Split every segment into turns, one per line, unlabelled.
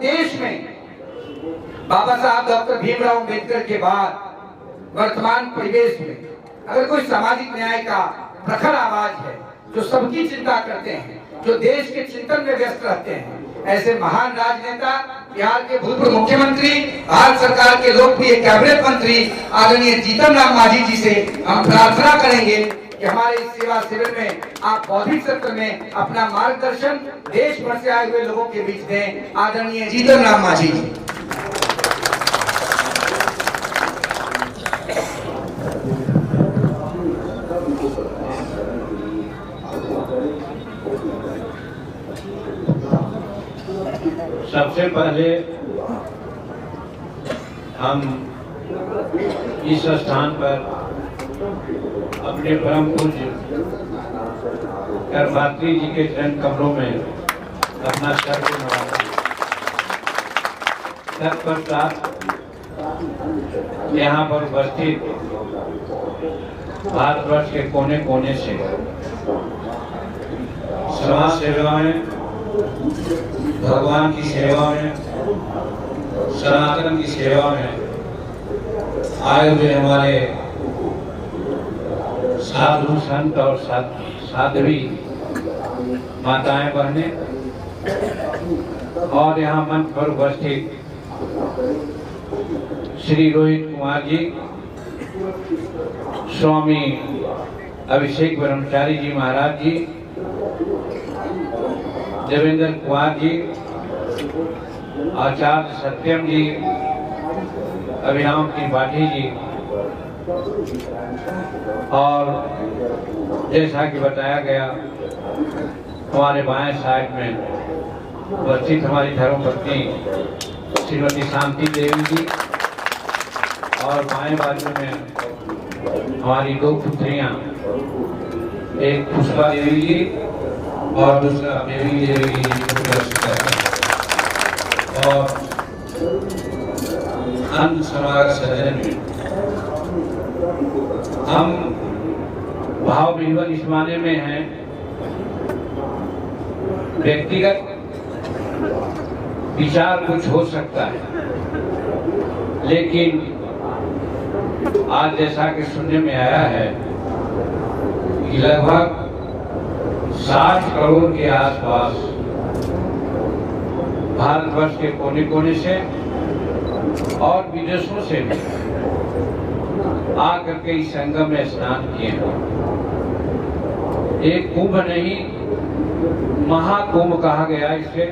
देश में बाबा साहब डॉक्टर भीमराव अम्बेडकर के बाद वर्तमान परिवेश में अगर कोई सामाजिक न्याय का प्रखर आवाज है, जो सबकी चिंता करते हैं, जो देश के चिंतन में व्यस्त रहते हैं, ऐसे महान राजनेता, बिहार के भूतपूर्व मुख्यमंत्री, भारत सरकार के लोकप्रिय कैबिनेट मंत्री आदरणीय जीतन राम मांझी जी से हम प्रार्थना करेंगे कि हमारे इस सेवा शिविर में आप बौद्धिक सत्र में अपना मार्गदर्शन देश भर से आए हुए लोगों के बीच दें। आदरणीय जीतन राम मांझी जी।
सबसे पहले हम इस स्थान पर अपने परम पूज्य करपात्री जी के चरण कमलों में अपना सर को नवाते तत्पश्चात यहाँ पर उपस्थित भारतवर्ष के कोने कोने से समाज सेवा में, भगवान की सेवा में, सनातन की सेवा में आए हुए हमारे साधु संत और साध्वी माताएं बहनें और यहाँ मंच पर उपस्थित श्री रोहित कुमार जी, स्वामी अभिषेक ब्रह्मचारी जी महाराज जी, देवेंद्र कुमार जी, आचार्य सत्यम जी, अभिराम त्रिपाठी जी, और जैसा कि बताया गया हमारे बाएं साइड में उपस्थित हमारी धर्मपत्नी श्रीमती शांति देवी जी और बाएं बाजू में हमारी दो पुत्रियां, एक पुष्पा देवी जी और दूसरा देवी जी और अन्य समाज सज्जन में हम भाव विह्वल इस माने में हैं, व्यक्तिगत विचार कुछ हो सकता है, लेकिन आज जैसा कि सुनने में आया है कि लगभग 60 करोड़ के आसपास भारतवर्ष के कोने कोने से और विदेशों से भी आकर के इस संगम में स्नान किए हैं। एक कुंभ नहीं, महाकुंभ कहा गया इसे।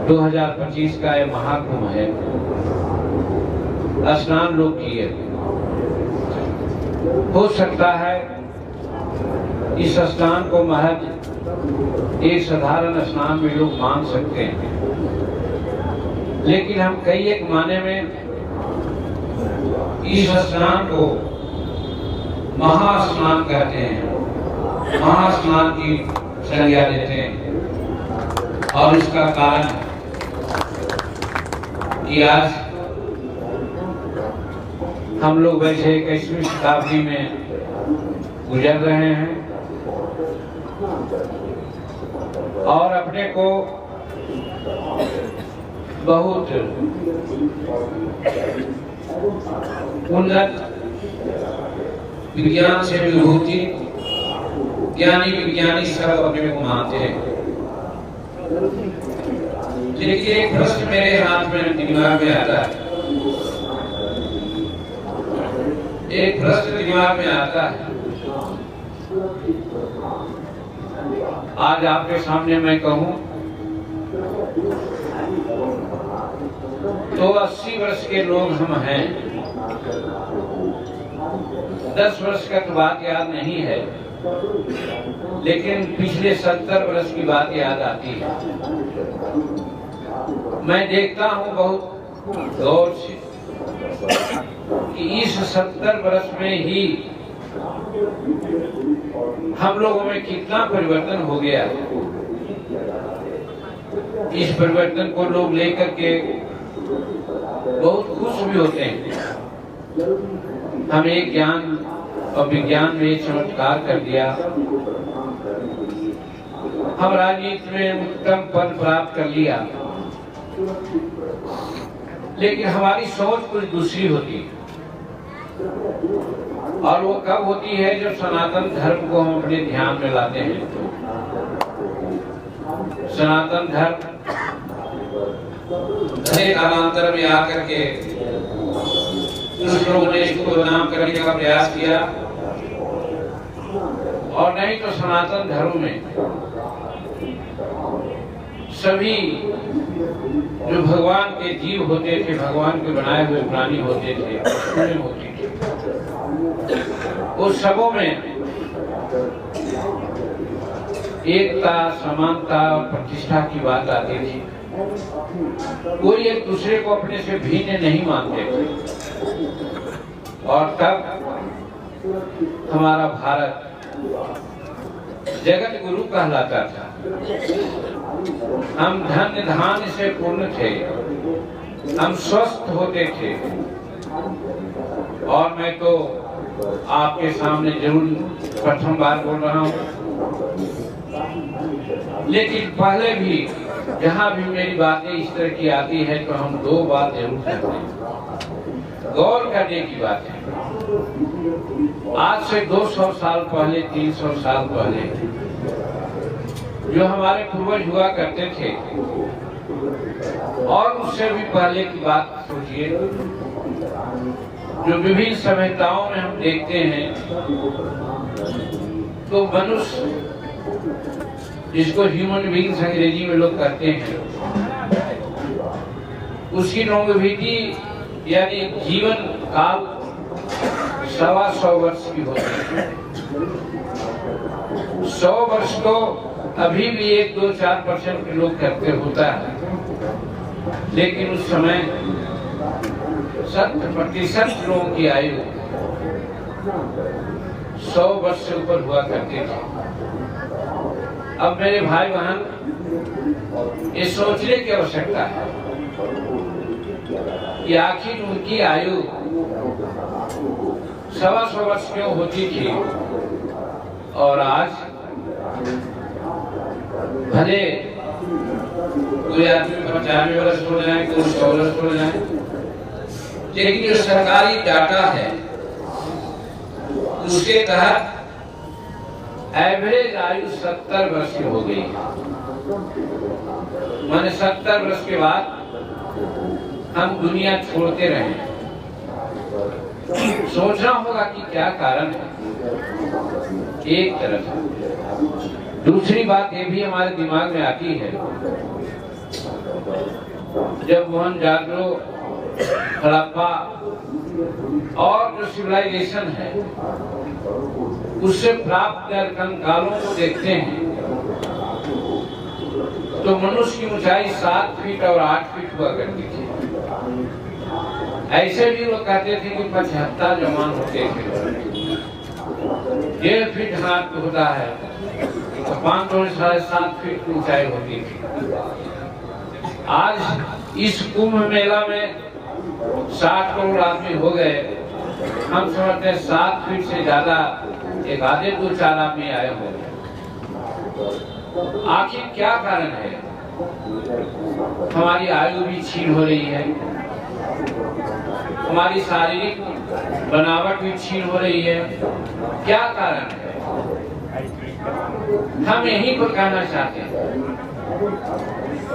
2025 का यह महाकुंभ है। स्नान लोग किए, हो सकता है इस स्नान को महज एक साधारण स्नान में लोग मान सकते हैं, लेकिन हम कई एक माने में इस स्नान को महास्नान कहते हैं, महास्नान की संज्ञा देते हैं। और इसका कारण कि आज हम लोग वैसे 21वीं शताब्दी में गुजर रहे हैं और अपने को बहुत उन्नत विज्ञान से विभूति, ज्ञानी विज्ञानी सब अपने को मानते हैं। लेकिन एक प्रश्न मेरे हाथ में दिमाग में आता है, एक प्रश्न दिमाग में आता है। आज आपके सामने मैं कहूं तो 80 वर्ष के लोग हम हैं, 10 वर्ष का तो बात याद नहीं है, लेकिन पिछले 70 वर्ष की बात याद आती है। मैं देखता हूं बहुत गौर से कि इस 70 वर्ष में ही हम लोगों में कितना परिवर्तन हो गया। इस परिवर्तन को लोग लेकर के बहुत खुश भी होते हैं। हमें ज्ञान और विज्ञान में चमत्कार कर दिया, हम राजनीति में उत्तम पद प्राप्त कर लिया, लेकिन हमारी सोच कुछ दूसरी होती है। और वो कब होती है जब सनातन धर्म को हम अपने ध्यान में लाते हैं। सनातन धर्म घने कालांतर में आकर के कुछ लोगों ने इसको बदनाम करने का प्रयास किया, और नहीं तो सनातन धर्म में सभी जो भगवान के जीव होते थे, भगवान के बनाए हुए प्राणी होते थे, पशुएं होती थी, उस सबों में एकता, समानता और प्रतिष्ठा की बात आती थी। कोई एक दूसरे को अपने से भिन्न नहीं मानते थे। और तब हमारा भारत जगत गुरु कहलाता था। हम धन्य धान्य से पूर्ण थे, हम स्वस्थ होते थे। और मैं तो आपके सामने जरूर प्रथम बार बोल रहा हूँ, लेकिन पहले भी जहाँ भी मेरी बातें इस तरह की आती है तो हम दो बात जरूर करते हैं। गौर करने की बात है, आज से 200 साल पहले, 300 साल पहले जो हमारे पूर्वज हुआ करते थे, और उससे भी पहले की बात सोचिए, जो विभिन्न सभ्यताओं में हम देखते हैं, तो मनुष्य जिसको ह्यूमन बीइंग्स अंग्रेजी में लोग कहते हैं, उसकी लॉन्गेविटी यानी जीवन काल 125 वर्ष की होती है। 100 वर्ष तो अभी भी 1-2-4% के लोग करते होता है, लेकिन उस समय 70% लोगों की आयु 100 वर्ष से ऊपर हुआ करते थे। अब मेरे भाई बहन, ये सोचने की आवश्यकता है कि आखिर उनकी आयु 125 वर्ष क्यों होती थी, और आज भले कोई आदमी 95 वर्ष हो जाए, कोई 100 वर्ष हो जाए, लेकिन जो सरकारी डाटा है उसके तहत एवरेज आयु 70 वर्ष की हो गई। माने 70 वर्ष के बाद हम दुनिया छोड़ते रहे। सोचना होगा कि क्या कारण है, एक तरफ। दूसरी बात ये भी हमारे दिमाग में आती है, जब मोहनजोदड़ो, हड़प्पा और जो सिविलाइजेशन है उससे प्राप्त कंकालों को देखते हैं, तो मनुष्य की ऊंचाई 7 फीट और 8 फीट हुआ करती थी। ऐसे भी लोग कहते थे कि 75 जवान होते थे। 1.5 फीट हाथ होता है तो 5-7 फीट की ऊंचाई होती थी। आज इस कुंभ मेला में 60 करोड़ आदमी हो गए, हम समझते हैं 7 फीट से ज्यादा एक आधे 2-4 आदमी आए होंगे। आखिर क्या कारण है? हमारी आयु भी छीन हो रही है, हमारी शारीरिक बनावट भी छीन हो रही है। क्या कारण है? हम यही को कहना चाहते हैं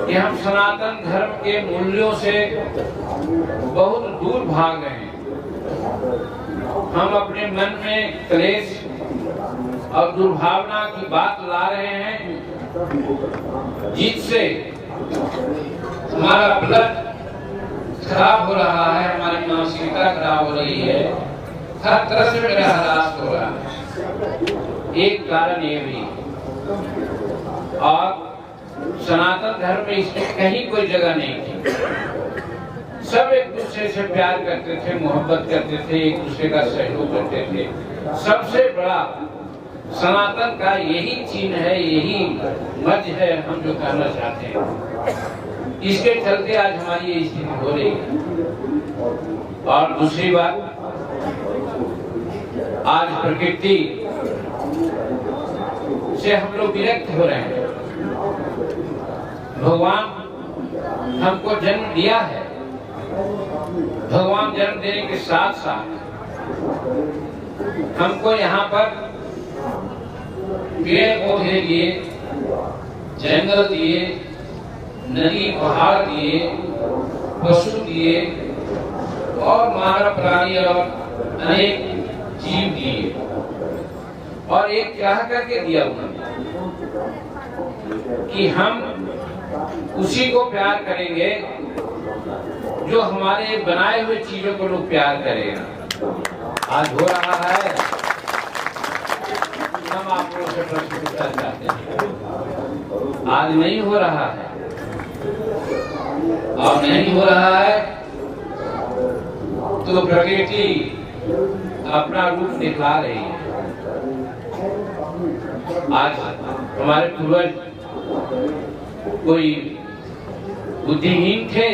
कि हम सनातन धर्म के मूल्यों से बहुत दूर भाग रहे हैं। हम अपने मन में क्लेश और दुर्भावना की बात ला रहे हैं, जिससे हमारा ब्लड खराब हो रहा है, हमारी मानसिकता खराब हो रही है, हर तरह से मेरा हरास हो रहा है। एक कारण ये भी, और सनातन धर्म में इसमें कहीं कोई जगह नहीं थी। सब एक दूसरे से प्यार करते थे, मोहब्बत करते थे, एक दूसरे का सहयोग करते थे। सबसे बड़ा सनातन का यही चिन्ह है, यही मर्ज है, हम जो कहना चाहते हैं। इसके चलते आज हमारी ये स्थिति हो रही है। और दूसरी बात, आज प्रकृति से हम लोग विरक्त हो रहे हैं। भगवान हमको जन्म दिया है। भगवान जन्म देने के साथ साथ हमको यहाँ पर पेड़ पौधे दिए, जंगल दिए, नदी पहाड़ दिए, पशु दिए और मानव प्राणी और अनेक जीव दिए। और एक चाह करके दिया उन्होंने कि हम उसी को प्यार करेंगे जो हमारे बनाए हुए चीजों को लोग प्यार करेगा। आज हो रहा है, हम आप लोगों से प्रश्न पूछना चाहते हैं। आज नहीं हो रहा है, और नहीं हो रहा है तो प्रकृति अपना रूप दिखा रही है। आज हमारे पूर्वज कोई बुद्धिहीन थे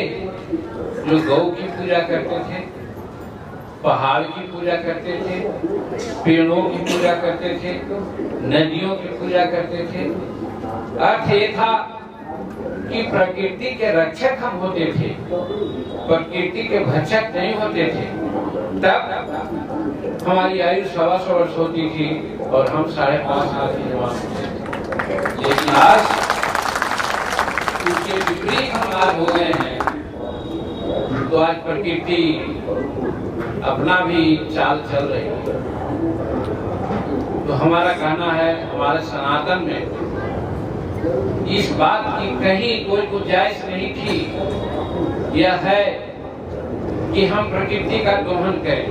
जो गौ की पूजा करते थे, पहाड़ की पूजा करते थे, पेड़ों की पूजा करते थे, नदियों की पूजा करते थे। अर्थ ये था कि प्रकृति के रक्षक हम होते थे, प्रकृति के भक्षक नहीं होते थे। तब हमारी आयु 125 वर्ष होती थी और हम 5.5 साल के जवान होते थे। लेकिन आज उसके विपरीत हम आज हो गए हैं। तो आज प्रकृति अपना भी चाल चल रही है। तो हमारा कहना है, हमारे सनातन में इस बात की कहीं कोई गुंजाइश नहीं थी। यह है कि हम प्रकृति का दोहन करें।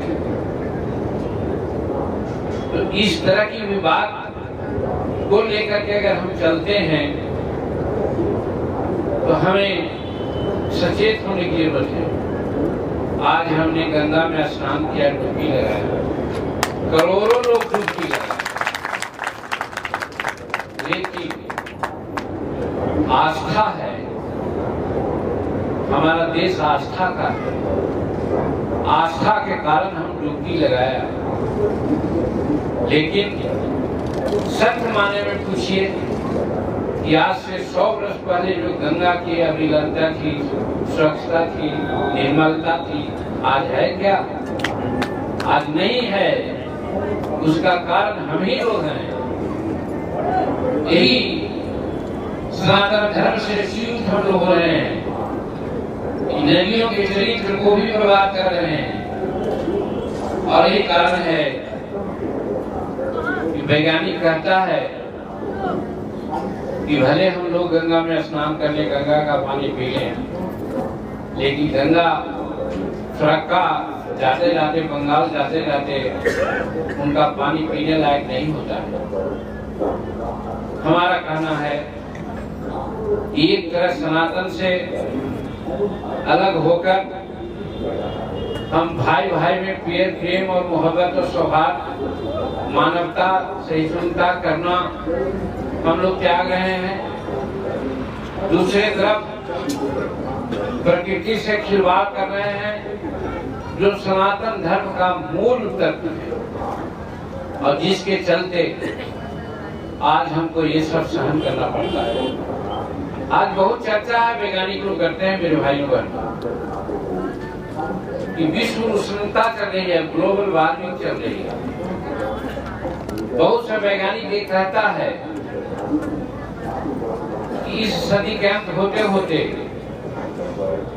तो इस तरह की विवाद को लेकर के अगर हम चलते हैं तो हमें सचेत होने की जरूरत है। आज हमने गंगा में स्नान किया, डुबकी लगाया, करोड़ों लोग डुबकी लगाए, लेकिन आस्था है, हमारा देश आस्था का है। आस्था के कारण हम डुबकी लगाया। लेकिन सत्य माने में पूछिए कि आज से 100 वर्ष पहले जो गंगा की अविरलता थी, स्वच्छता थी, निर्मलता थी, आज है क्या? आज नहीं है। उसका कारण हम ही लोग हैं। यही सनातन धर्म से च्युत हम लोग हो रहे हैं। नदियों के चरित्र को भी बर्बाद कर रहे हैं। और यही कारण है कि वैज्ञानिक कहता है कि भले हम लोग गंगा में स्नान करने गंगा का पानी पी लें, लेकिन गंगा फरक्का जाते जाते, बंगाल जाते जाते उनका पानी पीने लायक नहीं होता है। हमारा कहना है कि एक तरह सनातन से अलग होकर हम भाई भाई में प्रेम और मोहब्बत और सौहार्द, मानवता, सहिष्णुता करना हम लोग त्याग रहे हैं। दूसरे तरफ प्रकृति से खिलवाड़ कर रहे हैं, जो सनातन धर्म का मूल तत्व है, और जिसके चलते आज हमको ये सब सहन करना पड़ता है। आज बहुत चर्चा है, वैज्ञानिक लोग करते हैं मेरे भाइयों पर, कि विश्व उष्णता चल रही है, ग्लोबल वार्मिंग चल रही है। बहुत से वैज्ञानिक ये कहता है कि इस सदी के अंत होते होते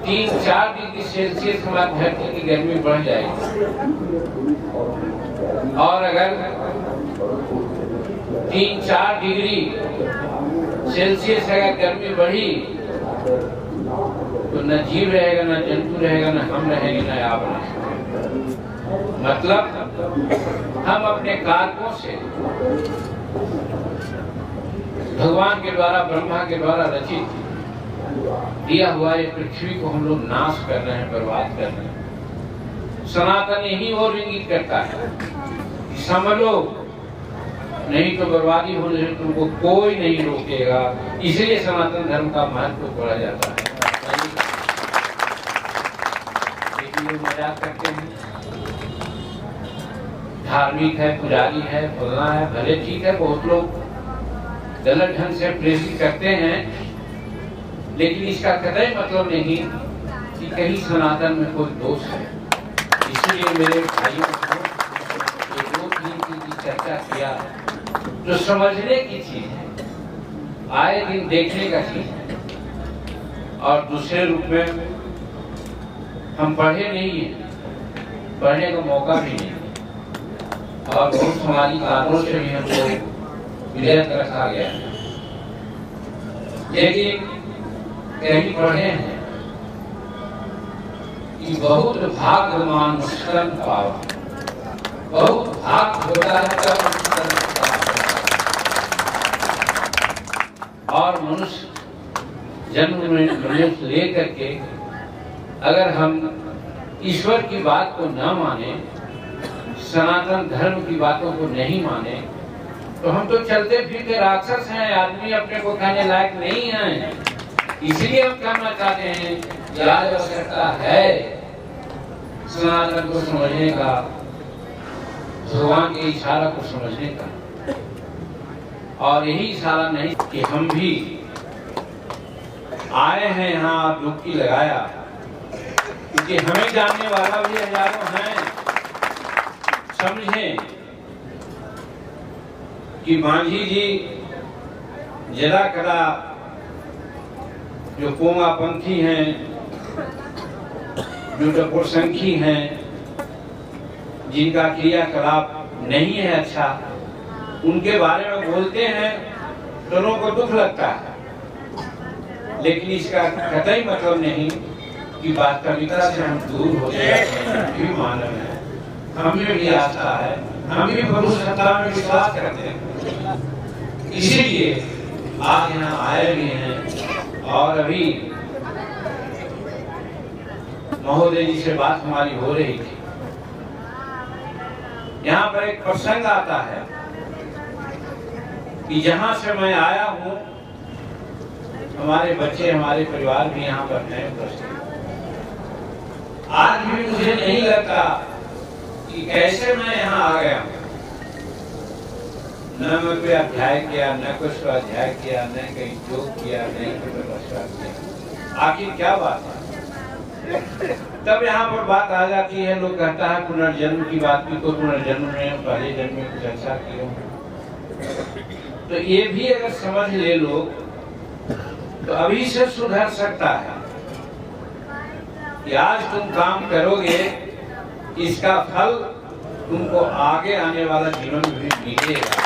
3-4 डिग्री सेल्सियस हमारी धरती की गर्मी बढ़ जाएगी। और अगर 3-4 डिग्री सेल्सियस अगर गर्मी बढ़ी तो न जीव रहेगा, न जंतु रहेगा, न हम रहेंगे, न आप रहेंगे। मतलब हम अपने कारकों से भगवान के द्वारा, ब्रह्मा के द्वारा रचित दिया हुआ ये पृथ्वी को हम लोग नाश कर रहे हैं, बर्बाद कर रहे हैं। सनातन यही और इंगित करता है, समझो, नहीं तो बर्बादी होने से तुमको कोई नहीं रोकेगा। इसलिए सनातन धर्म का महत्व पढ़ा जाता है। मजाक करते हैं, धार्मिक है, पुजारी है, फलना है, भले ठीक है, बहुत लोग गलत ढंग से प्रेषित करते हैं, लेकिन इसका कतई मतलब नहीं कि कहीं सनातन में कोई दोष है। इसलिए मेरे भाइयों को ये 2-3 चीज की चर्चा किया जो समझने की चीज है, आए दिन देखने का चीज है। और दूसरे रूप में हम पढ़े नहीं है, पढ़ने का मौका भी नहीं, और बहुत समाजी कारणों से भी हमको विरत रखा गया है। लेकिन कहीं पढ़े हैं कि बहुत भाग्यवान मुस्कन पावा, बहुत भाग होता है तब मुस्कन पावा। और मनुष्य जन्म में मनुष्य लेकर के अगर हम ईश्वर की बात को न माने, सनातन धर्म की बातों को नहीं माने, तो हम तो चलते फिरते राक्षस हैं, आदमी अपने को खाने लायक नहीं है। इसलिए हम कहना चाहते हैं कि आज आवश्यकता है सनातन को समझने का, भगवान के इशारा को समझने का। और यही इशारा नहीं कि हम भी आए हैं यहाँ डुबकी लगाया, क्योंकि हमें जानने वाला भी हजारों हैं। समझें कि मांझी जी जरा कदा जो कोमापंथी हैं, जो टपोरसंखी हैं, जिनका क्रियाकलाप नहीं है अच्छा, उनके बारे में बोलते हैं तो लोगों को दुख लगता है। लेकिन इसका कतई मतलब नहीं कि वास्तविकता से हम दूर हो जाते हैं। भी मानव है, हमें भी आस्था है, हम भी प्रभु सत्ता में विश्वास करते हैं। इसीलिए आज यहाँ आए भी हैं। और अभी महोदय जी से बात हमारी हो रही थी, यहाँ पर एक प्रसंग आता है कि जहाँ से मैं आया हूँ, हमारे बच्चे, हमारे परिवार भी यहाँ पर हैं उपस्थित। आज भी मुझे नहीं लगता कि कैसे मैं यहाँ आ गया हूँ। न मैं कोई अध्याय किया, न कुछ स्वाध्याय किया, न कहीं योग किया, नहीं कोई नमस्कार किया। आखिर क्या बात है? तब यहाँ पर बात आ जाती है, लोग कहता है पुनर्जन्म की बात की, तो पुनर्जन्म में पहले जन्म में कुछ अच्छा किया। तो ये भी अगर समझ ले लोग तो अभी से सुधर सकता है कि आज तुम काम करोगे, इसका फल तुमको आगे आने वाला जीवन भी मिलेगा।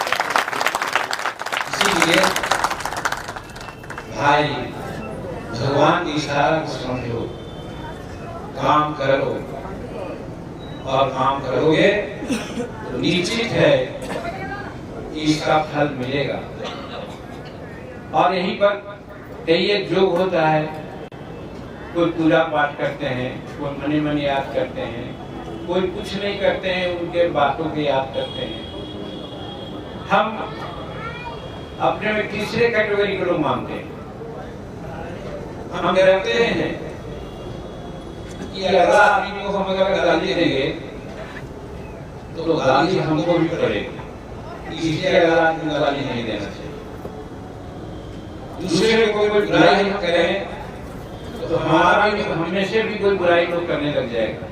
इसीलिए भाई, भगवान की इशारा को समझो, काम करो, और काम करोगे तो निश्चित है कि इसका फल मिलेगा। और यहीं पर कई एक योग होता है, कोई पूजा पाठ करते हैं, कोई मनी मनी याद करते हैं, कोई कुछ नहीं करते हैं, उनके बातों को याद करते हैं। हम अपने में तीसरे कैटेगरी को लोग मानते हैं। हम कहते हैं कि अगर आदमी को हम अगर गाली देंगे तो गाली हमको भी पड़ेगी, इसलिए अगर आदमी को गाली नहीं देना चाहिए। दूसरे को कोई बुराई हम करें तो हमारा भी, हमें से भी कोई बुराई लोग करने लग जाएगा,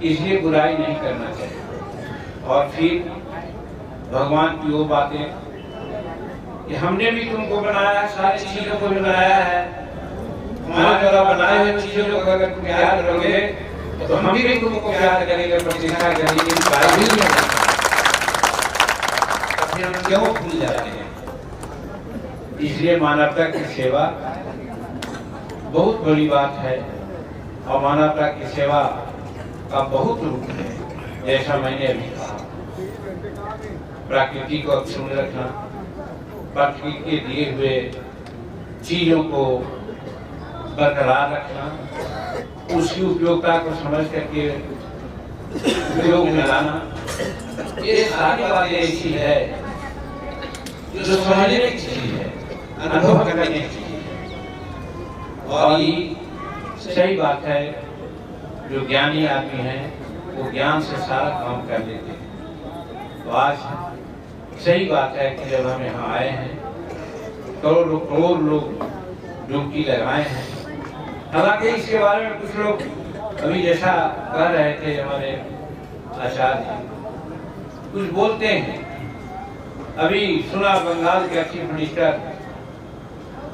इसलिए बुराई नहीं करना चाहिए। और फिर भगवान की वो बातें कि हमने भी तुमको बनाया है, सारी चीजों को भी बनाया है, हमारे द्वारा बनाए हुए चीजों को अगर तुम याद रखोगे तो हम भी तुमको प्यार करेंगे, प्रतिष्ठा करेंगे। फिर हम क्यों भूल जाते हैं? इसलिए मानवता की सेवा बहुत बड़ी बात है, और मानवता की सेवा का बहुत रूप है। जैसा मैंने अभी कहा, प्रकृति को अक्षुण्ण रखना, प्रकृति के दिए हुए चीजों को बरकरार रखना, उसकी उपयोगिता को समझ करके उपयोग में लाना, ये सारी बातें ऐसी है जो समझने की चीज है, अनुभव करने की चीज है। और ये सही बात है, जो ज्ञानी आदमी है वो ज्ञान से सारा काम कर लेते हैं। तो आज सही बात है कि जब हम यहाँ आए हैं करोड़ों करोड़ लोग डुबकी लगाए हैं। हालांकि इसके बारे में कुछ लोग अभी जैसा कह रहे थे हमारे आचार्य कुछ बोलते हैं। अभी सुना बंगाल के चीफ मिनिस्टर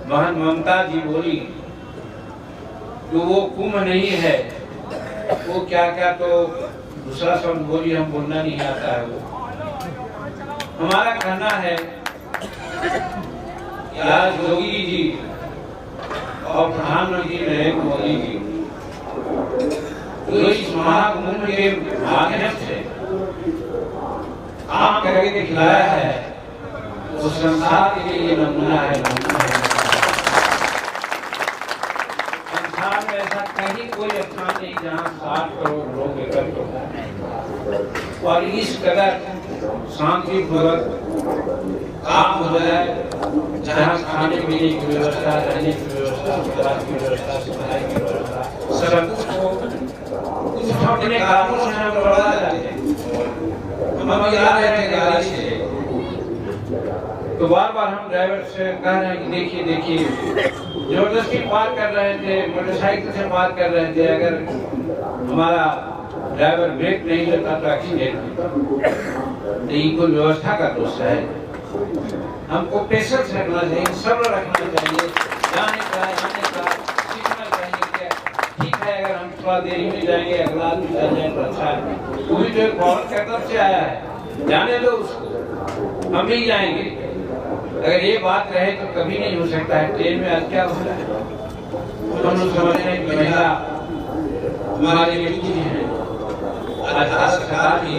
बहन ममता जी बोली कि वो कुंभ नहीं है, वो क्या क्या तो दूसरा शब्द बोली, हम बोलना नहीं आता है। वो हमारा कहना है कि आज योगी जी और प्रधानमंत्री नरेंद्र मोदी जी जो इस महाकुंभ के माध्यम से काम करके दिखलाया है, वो संसार के लिए नमूना है। संसार में ऐसा कहीं कोई स्थान नहीं जहाँ 60 करोड़ लोग एकत्र हो और इस कदर शांतिपूर्वक काम हो जाए, जहाँ खाने पीने की व्यवस्था, रहने की व्यवस्था, उपचार की व्यवस्था, सफाई की व्यवस्था, सब कुछ अपने कामों से हम बढ़ा जाते हैं। हम अभी आ रहे थे गाड़ी से, तो बार बार हम ड्राइवर से कह रहे हैं कि देखिए जबरदस्ती पार कर रहे थे, मोटरसाइकिल से पार कर रहे थे, अगर हमारा ड्राइवर ब्रेक नहीं लेता तो एक्सीडेंट, तो ये कोई व्यवस्था का दोष है। हमको पेशेंस रखना चाहिए, सब्र रखना चाहिए, जाने का आने का सीखना चाहिए। ठीक है, अगर हम थोड़ा देरी में जाएंगे, अगला आदमी चल जाए तो अच्छा है। कोई जो फौरन कदम से आया है, जाने दो उसको, हम भी जाएंगे। अगर ये बात रहे तो कभी नहीं हो सकता है। ट्रेन में आज क्या हो रहा है, हम लोग समझ रहे हैं कि महिला हमारे लिए कुछ है। आज सरकार भी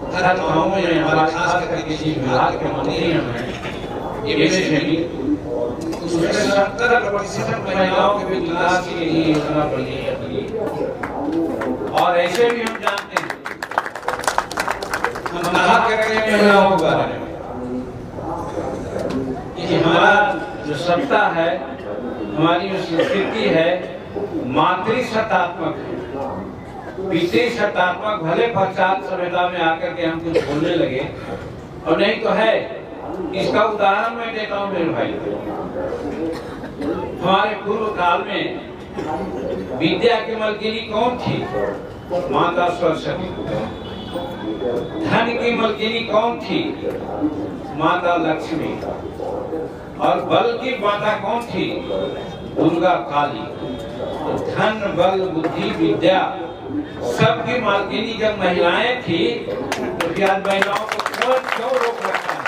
हर गाँव में हमारे खास करके किसी विभाग के मंत्री हैं, ये भी उसमें 70% महिलाओं के विकास के लिए योजना बनी है। और ऐसे भी हम जानते हैं, हम बात कर रहे हैं महिलाओं के बारे में कि हमारा जो सत्ता है, हमारी जो संस्कृति है, मातृसत्तात्मक है। पितृसत्तात्मक भले पश्चात सभ्यता में आकर के हम कुछ बोलने लगे, और नहीं तो है। इसका उदाहरण मैं देता हूँ मेरे भाई। हमारे पूर्व काल में विद्या की मलकिनी कौन थी? माता सरस्वती। धन की मलकिनी कौन थी? माता लक्ष्मी। और बल की माता कौन थी? दुर्गा काली। धन, बल, बुद्धि, विद्या सबकी मालकिनी जब महिलाएं थी, तो क्या महिलाओं को क्यों रोक रखा है?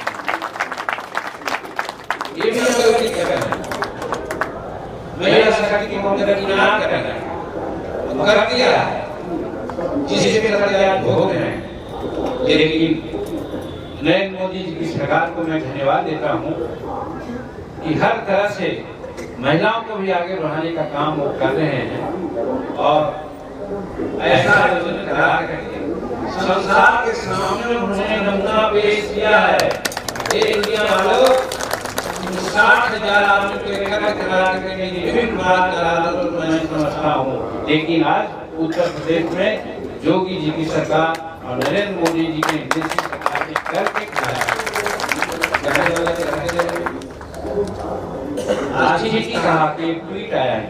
ये भी हम लोग कर रहे हैं। महिला शक्ति को दरकिनार कर रहे हैं, कर दिया है, जिसके परिणाम भोग रहे हैं। लेकिन नरेंद्र मोदी जी की सरकार को मैं धन्यवाद देता हूँ कि हर तरह से महिलाओं को भी आगे बढ़ाने का काम वो कर रहे हैं। और ऐसा करा करके संसार के सामने उन्होंने नमूना पेश किया है। एक दुनिया वालों 60,000 आदमी को एकत्र करा करके विभिन्न बात करा तो मैं समझता हूँ। लेकिन आज उत्तर प्रदेश में योगी जी की सरकार और नरेंद्र मोदी जी के निर्देशित सरकार ने करके आज ही कहा कि एक ट्वीट आया है।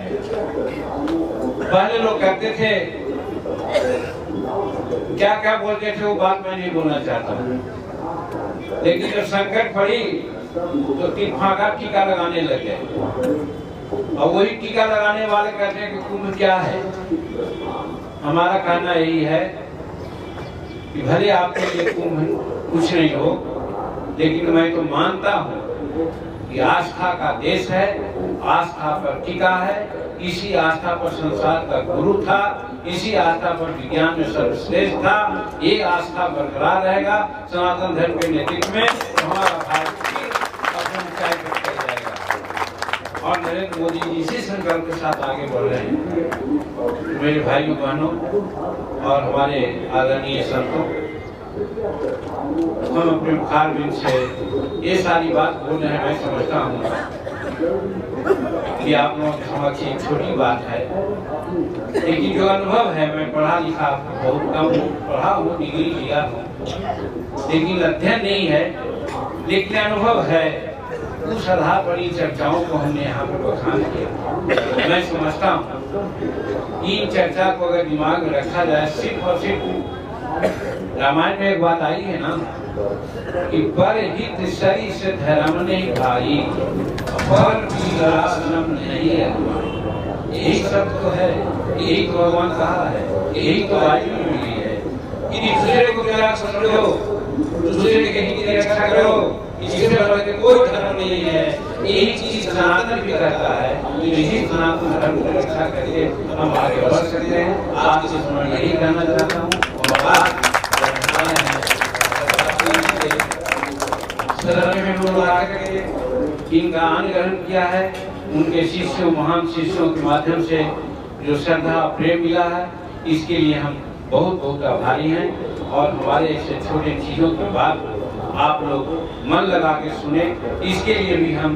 पहले लोग कहते थे, क्या क्या बोलते थे, वो बात मैं नहीं बोलना चाहता हूँ। लेकिन जब संकट पड़ी तो फाका टीका लगाने लगे, और वही टीका लगाने वाले कहते हैं कि कुंभ क्या है। हमारा कहना यही है कि भले आपके लिए कुंभ कुछ नहीं हो, लेकिन मैं तो मानता हूँ कि आस्था का देश है, आस्था पर टिका है। इसी आस्था पर संसार का गुरु था, इसी आस्था पर विज्ञान में सर्वश्रेष्ठ था। ये आस्था बरकरार रहेगा सनातन धर्म के नेतृत्व में, हमारा भारत अपनी ऊंचाई पर चल जाएगा। और नरेंद्र मोदी जी इसी संकल्प के साथ आगे बढ़ रहे हैं। मेरे भाइयों बहनों और हमारे आदरणीय संतों, हम अपने मुखारबिंद से ये सारी बात बोल रहे हैं। मैं समझता हूँ कि आप लोगों के समक्ष एक छोटी बात है, लेकिन जो अनुभव है, मैं पढ़ा लिखा बहुत कम पढ़ा हूँ, डिग्री लिया हूँ, लेकिन अध्ययन नहीं है, लेकिन अनुभव है। उस आधार पर इन चर्चाओं को हमने यहाँ पर बखान किया। मैं समझता हूँ इन चर्चा को अगर दिमाग में रखा जाए, सिर्फ और सिर्फ रामायण में एक बात आई है ना कि पर हित सरी से धर्म नहीं भाई, पर नहीं है। यही सब तो है, यही तो भगवान कहा है, यही तो वायु में मिली है कि दूसरे को प्यार समझो, दूसरे के हित की रक्षा करो, इससे बढ़ के कोई धर्म नहीं है। यही चीज सनातन भी कहता है, तो यही सनातन धर्म की रक्षा करके हम आगे बढ़ सकते हैं। आपसे मैं यही कहना चाहता हूँ। इनका आन ग्रहण किया है, उनके शिष्यों, महान शिष्यों के माध्यम से जो श्रद्धा प्रेम मिला है, इसके लिए हम बहुत बहुत आभारी हैं। और हमारे ऐसे छोटे चीजों की बात आप लोग मन लगा के सुने, इसके लिए भी हम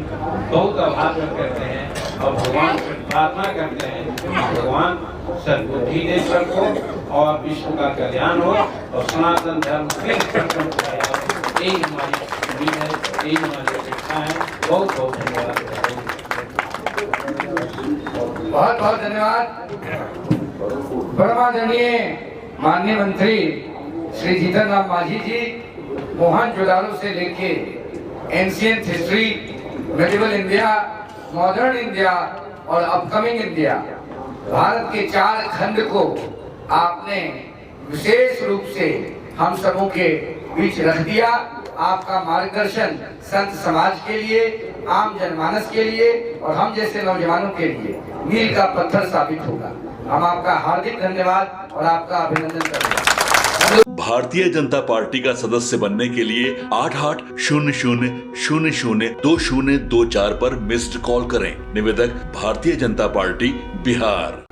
बहुत आभार व्यक्त करते हैं और भगवान से प्रार्थना करते हैं कि भगवान सद्बुद्धि दे सबको और विश्व का कल्याण हो और सनातन धर्म फिर यही हमारी उम्मीद है, यही हमारी अपेक्षा है। बहुत बहुत धन्यवाद।
बहुत बहुत धन्यवाद। परमादरणीय माननीय मंत्री श्री जीतन राम मांझी जी, मोहनजोदाड़ो से लेके ancient history, medieval India, modern India और अपकमिंग इंडिया, भारत के 4 खंड को आपने विशेष रूप से हम सबों के बीच रख दिया। आपका मार्गदर्शन संत समाज के लिए, आम जनमानस के लिए और हम जैसे नौजवानों के लिए मील का पत्थर साबित होगा। हम आपका हार्दिक धन्यवाद और आपका अभिनंदन करते हैं।
भारतीय जनता पार्टी का सदस्य बनने के लिए 8800002024 पर मिस्ड कॉल करें। निवेदक भारतीय जनता पार्टी बिहार।